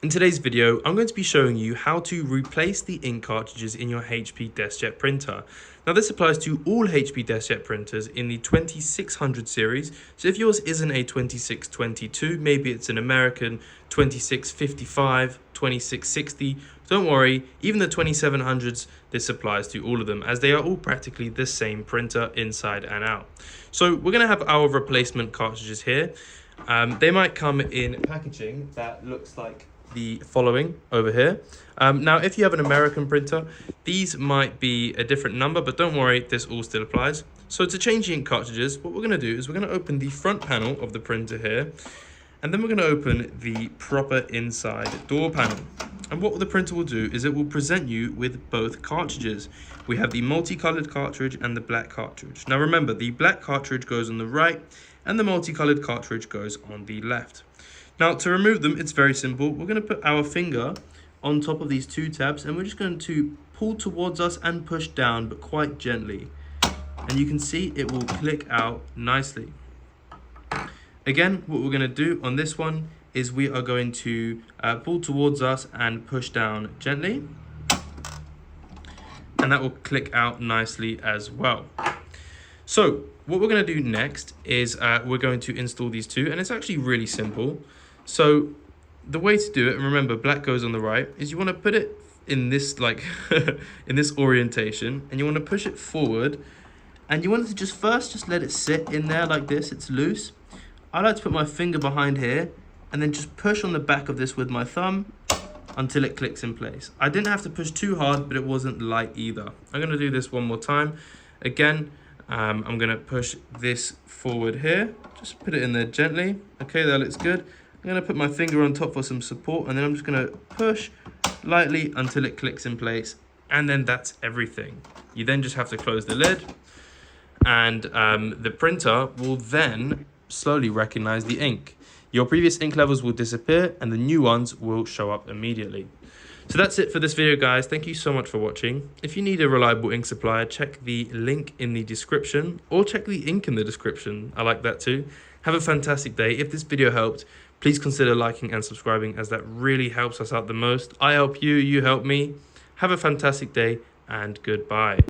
In today's video, I'm going to be showing you how to replace the ink cartridges in your HP DeskJet printer. Now this applies to all HP DeskJet printers in the 2600 series. So if yours isn't a 2622, maybe it's an American 2655, 2660, don't worry, even the 2700s, this applies to all of them as they are all practically the same printer inside and out. So we're going to have our replacement cartridges here. They might come in packaging that looks like the following over here. Now if you have an American printer, these might be a different number, but don't worry, this all still applies. So to change the ink cartridges, what we're going to do is we're going to open the front panel of the printer here, and then we're going to open the proper inside door panel. And what the printer will do is it will present you with both cartridges. We have the multicolored cartridge and the black cartridge. Now remember, the black cartridge goes on the right and the multicolored cartridge goes on the left. Now to remove them, it's very simple. We're going to put our finger on top of these two tabs and we're just going to pull towards us and push down, but quite gently. And you can see it will click out nicely. Again, what we're going to do on this one is we are going to pull towards us and push down gently. And that will click out nicely as well. So what we're going to do next is we're going to install these two, and it's actually really simple. So the way to do it, and remember black goes on the right, is you want to put it in this like in this orientation, and you want to push it forward, and you want it to just let it sit in there like this. It's loose. I like to put my finger behind here and then just push on the back of this with my thumb until it clicks in place. I didn't have to push too hard, but it wasn't light either. I'm going to do this one more time. Again, I'm going to push this forward here. Just put it in there gently. Okay, that looks good. I'm going to put my finger on top for some support, and then I'm just going to push lightly until it clicks in place. And then that's everything. You then just have to close the lid, and the printer will then slowly recognize the ink. Your previous ink levels will disappear and the new ones will show up immediately. So that's it for this video, guys. Thank you so much for watching. If you need a reliable ink supplier, check the link in the description, or check the ink in the description. I like that too. Have a fantastic day. If this video helped, please consider liking and subscribing, as that really helps us out the most. I help you, you help me. Have a fantastic day, and goodbye.